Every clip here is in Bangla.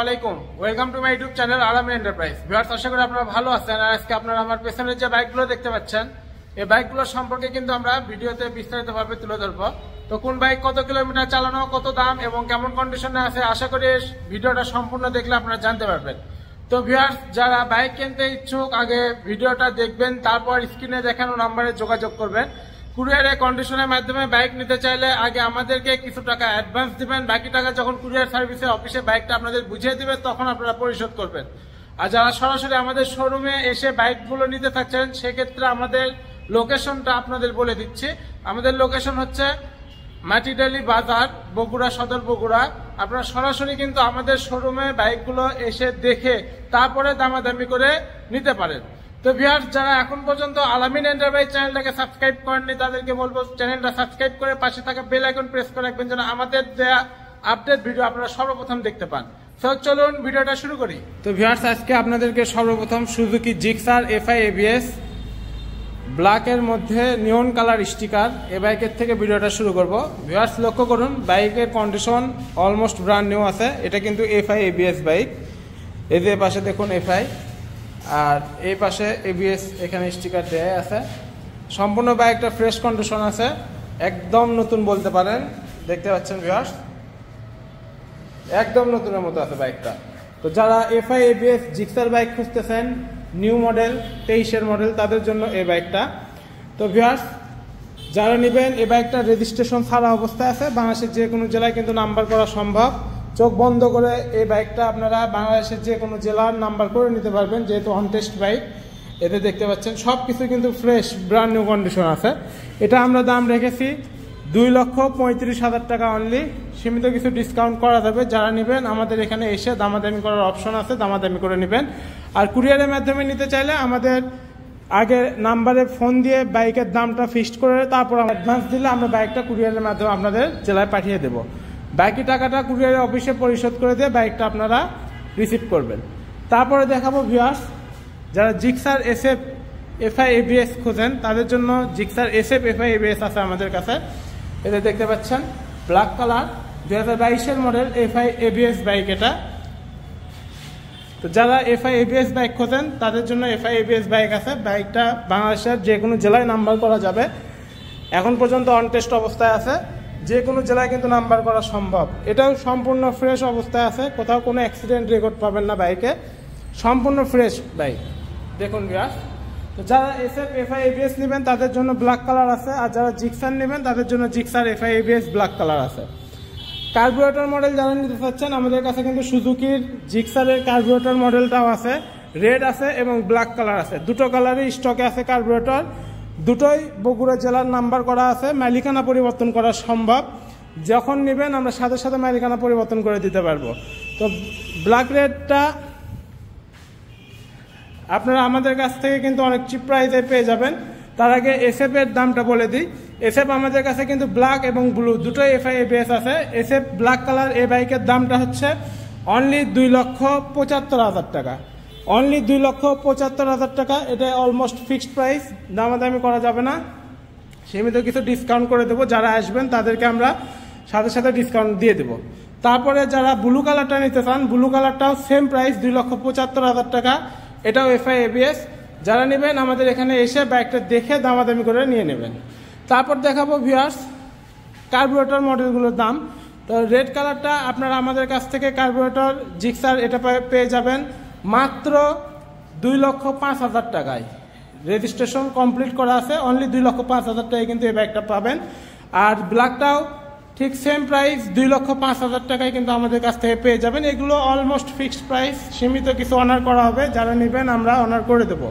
আলাইকুম, welcome to my YouTube channel আলামিন এন্টারপ্রাইজ। ভিউয়ার্স, আশা করি আপনারা ভালো আছেন। আর আজকে আপনারা আমার পেছনের যে বাইকগুলো দেখতে পাচ্ছেন, এই বাইকগুলো সম্পর্কে কিন্তু আমরা ভিডিওতে বিস্তারিতভাবে তুলে ধরবো। তো কোন বাইক কত কিলোমিটার চালানো, কত দাম এবং কেমন কন্ডিশনে আছে, আশা করি ভিডিওটা সম্পূর্ণ দেখলে আপনারা জানতে পারবেন। তো ভিউয়ার্স, যারা বাইক কিনতে ইচ্ছুক আগে ভিডিওটা দেখবেন, তারপর স্ক্রিনে দেখানো নাম্বারে যোগাযোগ করবেন। কুরিয়ারের কন্ডিশনের মাধ্যমে বাইক নিতে চাইলে আগে আমাদেরকে কিছু টাকা অ্যাডভান্স দিবেন, বাকি টাকা যখন কুরিয়ার সার্ভিসের অফিসে বাইকটা আপনাদের বুঝিয়ে দিবে তখন আপনারা পরিশোধ করবেন। আর যারা সরাসরি আমাদের শোরুমে এসে বাইকগুলো নিতে থাকছেন, সেক্ষেত্রে আমাদের লোকেশনটা আপনাদের বলে দিচ্ছি। আমাদের লোকেশন হচ্ছে মাটিডালি বাজার, বগুড়া সদর, বগুড়া। আপনারা সরাসরি কিন্তু আমাদের শোরুমে বাইকগুলো এসে দেখে তারপরে দামাদামি করে নিতে পারেন। তো ভিউয়ার্স, যারা এখন পর্যন্ত আলামিন এন্টারপ্রাইজ চ্যানেলটাকে সাবস্ক্রাইব করেননি, তাদেরকে বলবো চ্যানেলটা সাবস্ক্রাইব করে পাশে থাকা বেল আইকন প্রেস করে রাখবেন, যেন আমাদের দেয়া আপডেট ভিডিও আপনারা সর্বপ্রথম দেখতে পান। তো চলুন ভিডিওটা শুরু করি। তো ভিউয়ার্স, আজকে আপনাদেরকে সর্বপ্রথম সুজুকি জিক্সার এফআই এবিএস ব্ল্যাকের মধ্যে নিয়ন কালার স্টিকার এই বাইকের থেকে ভিডিওটা শুরু করব। ভিউয়ার্স, লক্ষ্য করুন বাইকের কন্ডিশন অলমোস্ট ব্র্যান্ড নিউ আছে। এটা কিন্তু এফআই এবিএস বাইক। এই যে পাশে দেখুন এফআই, আর এই পাশে এবিএস এখানে স্টিকার দেয়া আছে। সম্পূর্ণ বাইকটা ফ্রেশ কন্ডিশন আছে, একদম নতুন বলতে পারেন। দেখতে পাচ্ছেন ভিউয়ার্স, একদম নতুনের মতো আছে বাইকটা। তো যারা এফআই এবিএস জিক্সার বাইক খুঁজতেছেন, নিউ মডেল 23-এর মডেল, তাদের জন্য এই বাইকটা। তো ভিউয়ার্স, যারা নেবেন, এই বাইকটা রেজিস্ট্রেশন ছাড়া অবস্থায় আছে। বাংলাদেশের যে কোনো জেলায় কিন্তু নাম্বার করা সম্ভব। চোখ বন্ধ করে এই বাইকটা আপনারা বাংলাদেশের যে কোনো জেলার নাম্বার করে নিতে পারবেন, যেহেতু অনটেস্ট বাইক। এতে দেখতে পাচ্ছেন সব কিছু কিন্তু ফ্রেশ ব্র্যান্ড নিউ কন্ডিশন আছে। এটা আমরা দাম রেখেছি 2,35,000 টাকা অনলি। সীমিত কিছু ডিসকাউন্ট করা যাবে। যারা নেবেন আমাদের এখানে এসে দামাদামি করার অপশন আছে, দামাদামি করে নেবেন। আর কুরিয়ারের মাধ্যমে নিতে চাইলে আমাদের আগে নাম্বারে ফোন দিয়ে বাইকের দামটা ফিক্সড করে তারপর অ্যাডভান্স দিলে আমরা বাইকটা কুরিয়ারের মাধ্যমে আপনাদের জেলায় পাঠিয়ে দেবো। বাকি টাকাটা কুরিয়ারের অফিসে পরিশোধ করে দিয়ে বাইকটা আপনারা রিসিভ করবেন। তারপরে দেখাবো ভিউয়ার্স, যারা জিক্সার এসএফ এফআই এবিএস খোঁজেন, তাদের জন্য জিক্সার এসএফ এফআই এবিএস আছে আমাদের কাছে। এটা দেখতে পাচ্ছেন ব্ল্যাক কালার, 2022-এর মডেল এফআই এবিএস বাইক এটা। তো যারা এফআই এবিএস বাইক খোঁজেন, তাদের জন্য এফআই এবিএস বাইক আছে। বাইকটা বাংলাদেশের যে কোনো জেলায় নাম্বার করা যাবে। এখন পর্যন্ত অনটেস্ট অবস্থায় আছে, যে কোনো জেলায় কিন্তু নাম্বার করা সম্ভব। এটাও সম্পূর্ণ ফ্রেশ অবস্থায় আছে, কোথাও কোনো অ্যাক্সিডেন্ট রেকর্ড পাবেন না বাইকে, সম্পূর্ণ ফ্রেশ বাইক। দেখুন ভিউয়ার্স, তো যারা এসএফ এফআই এবিএস নেবেন তাদের জন্য ব্ল্যাক কালার আছে, আর যারা জিক্সার নেবেন তাদের জন্য Gixxer FI ABS black colour আছে। কার্বুরেটর মডেল যারা নিতে চাচ্ছেন, আমাদের কাছে কিন্তু সুজুকির জিক্সারের কার্বুরেটর মডেলটাও আছে, রেড আছে এবং ব্ল্যাক কালার আছে। দুটো কালারই স্টকে আছে কার্বুরেটর। দুটোই বগুড়া জেলার নাম্বার করা আছে। মালিকানা পরিবর্তন করা সম্ভব। যখন নেবেন আমরা সাথে সাথে মালিকানা পরিবর্তন করে দিতে পারবো। তো ব্ল্যাক রেডটা আপনারা আমাদের কাছ থেকে কিন্তু অনেক চিপ প্রাইসে পেয়ে যাবেন। তার আগে এসএফ এর দামটা বলে দিই। এসএফ আমাদের কাছে কিন্তু ব্ল্যাক এবং ব্লু দুটোই এফআই এবিএস আছে। এসএফ ব্ল্যাক কালার এই বাইকের দামটা হচ্ছে অনলি 2,75,000 টাকা। অনলি 2,75,000 টাকা। এটা অলমোস্ট ফিক্সড প্রাইস, দামাদামি করা যাবে না। সীমিত কিছু ডিসকাউন্ট করে দেবো। যারা আসবেন তাদেরকে আমরা সাথে সাথে ডিসকাউন্ট দিয়ে দেবো। তারপরে যারা ব্লু কালারটা নিতে চান, ব্লু কালারটাও সেম প্রাইস 2,75,000 টাকা। এটাও এফআই এবিএস। যারা নেবেন আমাদের এখানে এসে বাইকটা দেখে দামাদামি করে নিয়ে নেবেন। তারপর দেখাবো ভিউয়ার্স কার্বুরেটর মডেলগুলোর দাম। তো রেড কালারটা আপনারা আমাদের কাছ থেকে কার্বুরেটর জিক্সার এটা পেয়ে যাবেন মাত্র 2,05,000 টাকায়। রেজিস্ট্রেশন কমপ্লিট করা আছে, অনলি 2,05,000 টাকায় কিন্তু এই বাইকটা পাবেন। আর ব্ল্যাকটাও ঠিক সেম প্রাইস 2,05,000 টাকায় কিন্তু আমাদের কাছ থেকে পেয়ে যাবেন। এগুলো অলমোস্ট ফিক্সড প্রাইস, সীমিত কিছু অনার করা হবে। যারা নেবেন আমরা অনার করে দেবো।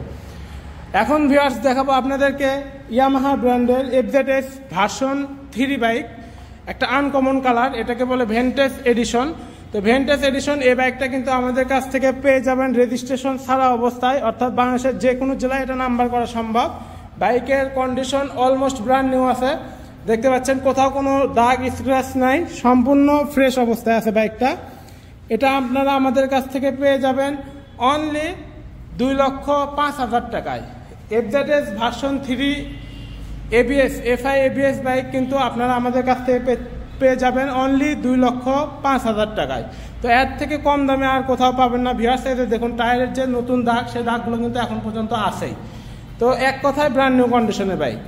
এখন ভিউয়ার্স দেখাবো আপনাদেরকে ইয়ামাহা ব্র্যান্ডের এফজেডএস ভার্সন 3 বাইক। একটা আনকমন কালার, এটাকে বলে ভেন্টেজ এডিশন। তো ভেন্টেজ এডিশন এই বাইকটা কিন্তু আমাদের কাছ থেকে পেয়ে যাবেন রেজিস্ট্রেশন ছাড়া অবস্থায়, অর্থাৎ বাংলাদেশের যে কোনো জেলায় এটা নাম্বার করা সম্ভব। বাইকের কন্ডিশন অলমোস্ট ব্র্যান্ড নিউ আছে। দেখতে পাচ্ছেন কোথাও কোনো দাগ স্ক্র্যাচ নাই, সম্পূর্ণ ফ্রেশ অবস্থায় আছে বাইকটা। এটা আপনারা আমাদের কাছ থেকে পেয়ে যাবেন অনলি 2,05,000 টাকায়। FZS version 3 ABS FI ABS bike কিন্তু আপনারা আমাদের কাছ থেকে পেয়ে যাবেন অনলি 2,05,000 টাকায়। তো এর থেকে কম দামে আর কোথাও পাবেন না ভিউয়ার্স। এই যে দেখুন টায়ারের যে নতুন দাগ, সেই দাগগুলো কিন্তু এখন পর্যন্ত আছেই। তো এক কথায় ব্র্যান্ড নিউ কন্ডিশনের বাইক।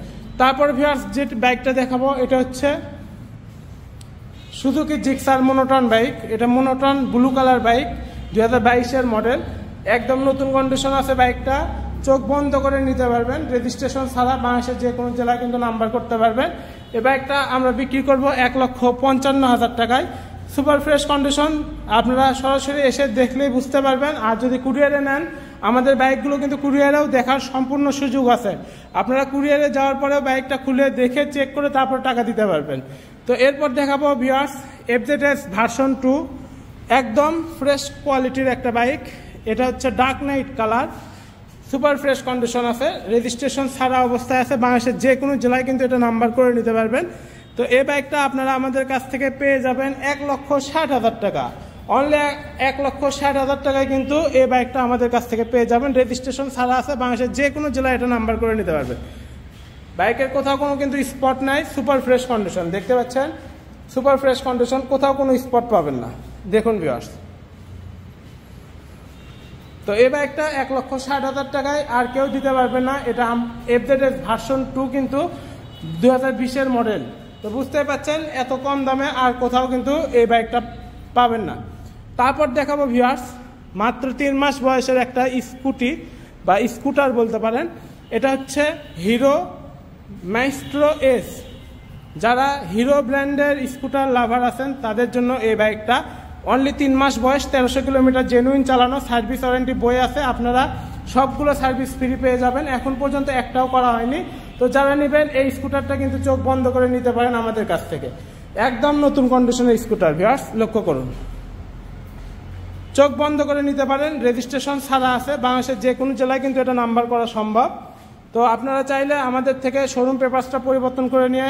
তারপরে ভিউয়ার্স যে বাইকটা দেখাবো এটা হচ্ছে সুজুকি জিক্সার মনোটন বাইক। এটা মনোটন ব্লু কালার বাইক, 2022-এর মডেল, একদম নতুন কন্ডিশন আছে বাইকটা। চোখ বন্ধ করে নিতে পারবেন, রেজিস্ট্রেশন ছাড়া বাংলাদেশের যে কোনো জেলায় কিন্তু নাম্বার করতে পারবেন। এই বাইকটা আমরা বিক্রি করব 1,55,000 টাকায়। সুপার ফ্রেশ কন্ডিশন, আপনারা সরাসরি এসে দেখলেই বুঝতে পারবেন। আর যদি কুরিয়ারে নেন, আমাদের বাইকগুলো কিন্তু কুরিয়ারেও দেখার সম্পূর্ণ সুযোগ আছে। আপনারা কুরিয়ারে যাওয়ার পরে বাইকটা খুলে দেখে চেক করে তারপর টাকা দিতে পারবেন। তো এরপর দেখাবো ভিউয়ার্স FZS ভার্সন 2, একদম ফ্রেশ কোয়ালিটির একটা বাইক। এটা হচ্ছে dark night colour, super fresh condition আছে, রেজিস্ট্রেশন ছাড়া অবস্থায় আছে। বাংলাদেশের যে কোনো জেলায় কিন্তু এটা নাম্বার করে নিতে পারবেন। তো এই বাইকটা আপনারা আমাদের কাছ থেকে পেয়ে যাবেন 1,60,000 টাকা। অনলি 1,60,000 টাকায় কিন্তু এই বাইকটা আমাদের কাছ থেকে পেয়ে যাবেন, রেজিস্ট্রেশন ছাড়া আছে। বাংলাদেশের যে কোনো জেলায় এটা নাম্বার করে নিতে পারবেন। বাইকের কোথাও কোনো কিন্তু স্পট নাই, সুপার ফ্রেশ কন্ডিশন দেখতে পাচ্ছেন, সুপার ফ্রেশ কন্ডিশন, কোথাও কোনো স্পট পাবেন না। দেখুন ভিউয়ার্স, তো এই বাইকটা 1,60,000 টাকায় আর কেউ দিতে পারবে না। এটা FZS ভার্সন 2 কিন্তু 2020-এর মডেল। তো বুঝতে পারছেন এত কম দামে আর কোথাও কিন্তু এই বাইকটা পাবেন না। তারপর দেখাবো ভিউয়ার্স মাত্র 3 মাস বয়সের একটা স্কুটি বা স্কুটার বলতে পারেন। এটা হচ্ছে হিরো মাইস্ট্রো এস। যারা হিরো ব্র্যান্ডের স্কুটার লাভার আছেন তাদের জন্য এই বাইকটা। অনলি 3 মাস বয়স, 1300 কিলোমিটার জেনুইন চালানো, সার্ভিস ওয়ারেন্টি বই আছে। আপনারা সবগুলো সার্ভিস ফ্রি পেয়ে যাবেন, এখন পর্যন্ত একটাও করা হয়নি। তো যারা নেবেন এই স্কুটারটা কিন্তু চোখ বন্ধ করে নিতে পারেন আমাদের কাছ থেকে। একদম নতুন কন্ডিশনের স্কুটার ভিউয়ার্স, লক্ষ্য করুন, চোখ বন্ধ করে নিতে পারেন, রেজিস্ট্রেশন ছাড়া আছে। বাংলাদেশের যে কোনো জেলায় কিন্তু এটা নাম্বার করা সম্ভব। তো আপনারা চাইলে আমাদের থেকে শোরুম পেপারসটা পরিবর্তন করে নিয়ে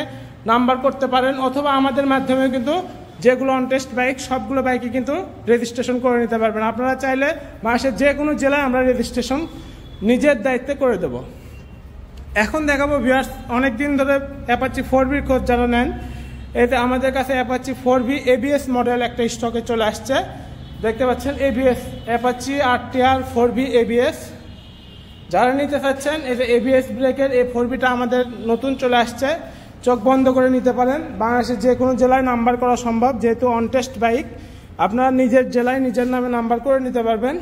নাম্বার করতে পারেন, অথবা আমাদের মাধ্যমে কিন্তু যেগুলো অনটেস্ট বাইক সবগুলো বাইকে কিন্তু রেজিস্ট্রেশন করে নিতে পারবেন। আপনারা চাইলে বাংলাদেশের যে কোনো জেলায় আমরা রেজিস্ট্রেশন নিজের দায়িত্বে করে দেব। এখন দেখাবো ভিউয়ার্স, অনেকদিন ধরে অ্যাপাচি 4Bর খোঁজ যারা নেন, এতে আমাদের কাছে অ্যাপাচি 4B ABS মডেল একটা স্টকে চলে আসছে। দেখতে পাচ্ছেন ABS Apache RTR 4B ABS। যারা নিতে চাচ্ছেন, এই যে ABS ব্রেকের এই 4Bটা আমাদের নতুন চলে আসছে, চোখ বন্ধ করে নিতে পারেন। বাংলাদেশের যে কোনো জেলায় নাম্বার করা সম্ভব, যেহেতু অনটেস্ট বাইক। আপনারা নিজের জেলায় নিজের নামে নাম্বার করে নিতে পারবেন।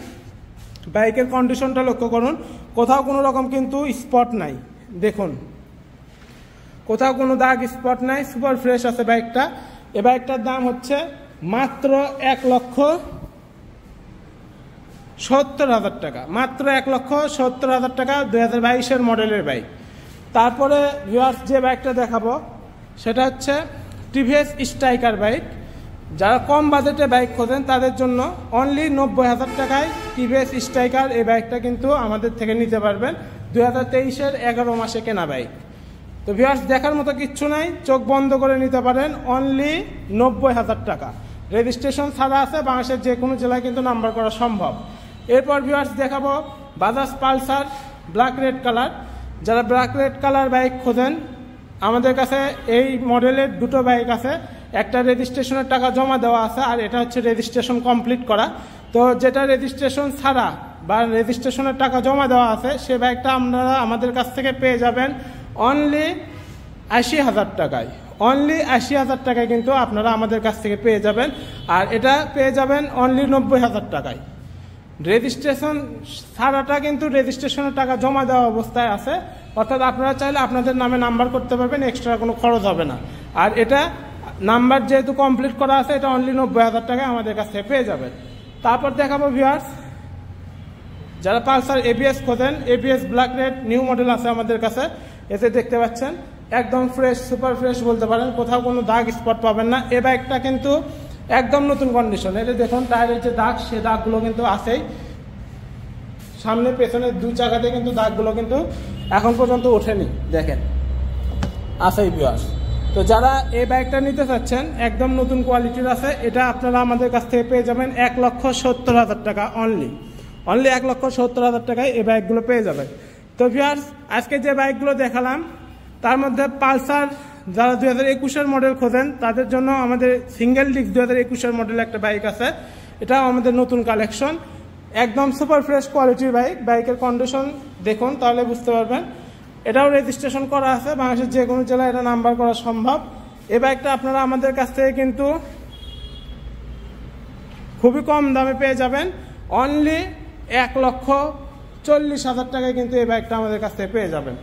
বাইকের কন্ডিশনটা লক্ষ্য করুন, কোথাও কোনো রকম কিন্তু স্পট নাই, দেখুন কোথাও কোনো দাগ স্পট নাই, সুপার ফ্রেশ আছে বাইকটা। এই বাইকটার দাম হচ্ছে মাত্র 1,70,000 টাকা, মাত্র 1,70,000 টাকা, 2022-এর মডেলের বাইক। তারপরে ভিউয়ার্স যে বাইকটা দেখাবো সেটা হচ্ছে টিভিএস স্ট্রাইকার বাইক। যারা কম বাজেটে বাইক খোঁজেন তাদের জন্য অনলি 90,000 টাকায় টিভিএস স্ট্রাইকার এই বাইকটা কিন্তু আমাদের থেকে নিতে পারবেন। 2023-এর 11 মাসে কেনা বাইক। তো ভিউয়ার্স দেখার মতো কিচ্ছু নাই, চোখ বন্ধ করে নিতে পারেন, অনলি 90,000 টাকা, রেজিস্ট্রেশন ছাড়া আছে। বাংলাদেশের যে কোনো জেলায় কিন্তু নাম্বার করা সম্ভব। এরপর ভিউয়ার্স দেখাবো Bajaj Pulsar black red colour. যারা ব্ল্যাক রেড কালার বাইক খোঁজেন, আমাদের কাছে এই মডেলের দুটো বাইক আছে। একটা রেজিস্ট্রেশনের টাকা জমা দেওয়া আছে, আর এটা হচ্ছে রেজিস্ট্রেশন কমপ্লিট করা। তো যেটা রেজিস্ট্রেশন ছাড়া বা রেজিস্ট্রেশনের টাকা জমা দেওয়া আছে, সে বাইকটা আপনারা আমাদের কাছ থেকে পেয়ে যাবেন অনলি 80,000 টাকায়। অনলি 80,000 টাকায় কিন্তু আপনারা আমাদের কাছ থেকে পেয়ে যাবেন। আর এটা পেয়ে যাবেন অনলি 90,000 টাকায়। রেজিস্ট্রেশন ছাড়াটা কিন্তু রেজিস্ট্রেশনের টাকা জমা দেওয়া অবস্থায় আছে, অর্থাৎ আপনারা চাইলে আপনাদের নামে নাম্বার করতে পারবেন, এক্সট্রা কোনো খরচ হবে না। আর এটা নাম্বার যেহেতু কমপ্লিট করা আছে, এটা অনলি 90,000 টাকায় আমাদের কাছ থেকে পেয়ে যাবেন। তারপর দেখাবো ভিউয়ার্স, যারা পালসার ABS খোঁজেন, ABS black red new model আছে আমাদের কাছে। এতে দেখতে পাচ্ছেন একদম ফ্রেশ, সুপার ফ্রেশ বলতে পারেন, কোথাও কোনো দাগ স্পট পাবেন না। এই বাইকটা কিন্তু একদম নতুন কন্ডিশন। এটা দেখুন টায়ারের যে দাগ, সে দাগগুলো কিন্তু আছেই, সামনে পেছনে দুই চাকাতে কিন্তু দাগগুলো কিন্তু এখন পর্যন্ত ওঠেনি, দেখেন আছেই ভিউয়ার্স। তো যারা এই বাইকটা নিতে চাচ্ছেন, একদম নতুন কোয়ালিটির আছে, এটা আপনারা আমাদের কাছ থেকে পেয়ে যাবেন 1,70,000 টাকা অনলি। অনলি 1,70,000 টাকায় এই বাইকগুলো পেয়ে যাবেন। তো ভিউয়ার্স আজকে যে বাইকগুলো দেখালাম তার মধ্যে পালসার যারা 2021-এর মডেল খোঁজেন তাদের জন্য আমাদের সিঙ্গেল ডিস্ক 2021-এর মডেল একটা বাইক আছে। এটাও আমাদের নতুন কালেকশন, একদম সুপার ফ্রেশ কোয়ালিটির বাইক। বাইকের কন্ডিশন দেখুন তাহলে বুঝতে পারবেন। এটাও রেজিস্ট্রেশন করা আছে, বাংলাদেশের যে কোনো জেলায় এটা নাম্বার করা সম্ভব। এই বাইকটা আপনারা আমাদের কাছ থেকে কিন্তু খুবই কম দামে পেয়ে যাবেন, অনলি 1,40,000 টাকায় কিন্তু এই বাইকটা আমাদের কাছ থেকে পেয়ে যাবেন।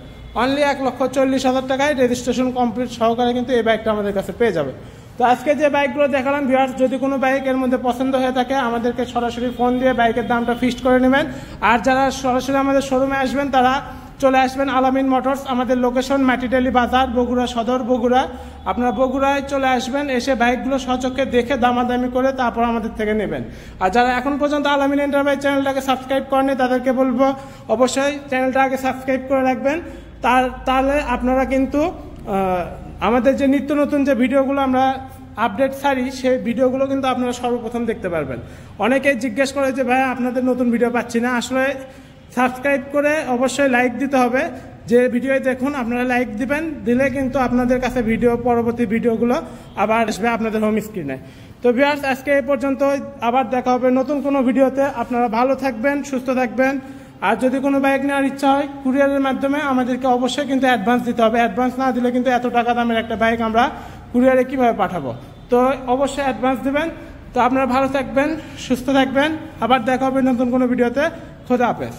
অনলি 1,40,000 টাকায় রেজিস্ট্রেশন কমপ্লিট সহকারে কিন্তু এই বাইকটা আমাদের কাছে পেয়ে যাবে। তো আজকে যে বাইকগুলো দেখালাম ভিউয়ার্স, যদি কোনো বাইক এর মধ্যে পছন্দ হয়ে থাকে আমাদেরকে সরাসরি ফোন দিয়ে বাইকের দামটা ফিক্সড করে নেবেন। আর যারা সরাসরি আমাদের শোরুমে আসবেন তারা চলে আসবেন আলামিন মোটরস। আমাদের লোকেশন মাটিডালি বাজার, বগুড়া সদর, বগুড়া। আপনারা বগুড়ায় চলে আসবেন, এসে বাইকগুলো সচক্ষে দেখে দামাদামি করে তারপর আমাদের থেকে নেবেন। আর যারা এখন পর্যন্ত আলামিন এন্টারপ্রাইজ চ্যানেলটাকে সাবস্ক্রাইব করেনি তাদেরকে বলবো অবশ্যই চ্যানেলটা আগে সাবস্ক্রাইব করে রাখবেন। তাহলে আপনারা কিন্তু আমাদের যে নিত্য নতুন যে ভিডিওগুলো আমরা আপডেট ছাড়ি সেই ভিডিওগুলো কিন্তু আপনারা সর্বপ্রথম দেখতে পারবেন। অনেকেই জিজ্ঞেস করে যে ভাই আপনাদের নতুন ভিডিও পাচ্ছি না। আসলে সাবস্ক্রাইব করে অবশ্যই লাইক দিতে হবে। যে ভিডিও দেখুন আপনারা লাইক দিবেন, দিলে কিন্তু আপনাদের কাছে পরবর্তী ভিডিওগুলো আবার আসবে আপনাদের হোম স্ক্রিনে। তো ভিউয়ার্স আজকে এই পর্যন্ত, আবার দেখা হবে নতুন কোনো ভিডিওতে। আপনারা ভালো থাকবেন, সুস্থ থাকবেন। আর যদি কোনো বাইক নেওয়ার ইচ্ছা হয় কুরিয়ারের মাধ্যমে আমাদেরকে অবশ্যই কিন্তু অ্যাডভান্স দিতে হবে। অ্যাডভান্স না দিলে কিন্তু এত টাকা দামের একটা বাইক আমরা কুরিয়ারে কিভাবে পাঠাবো? তো অবশ্যই অ্যাডভান্স দেবেন। তো আপনারা ভালো থাকবেন, সুস্থ থাকবেন, আবার দেখা হবে নতুন কোনো ভিডিওতে। খোদা হাফেজ।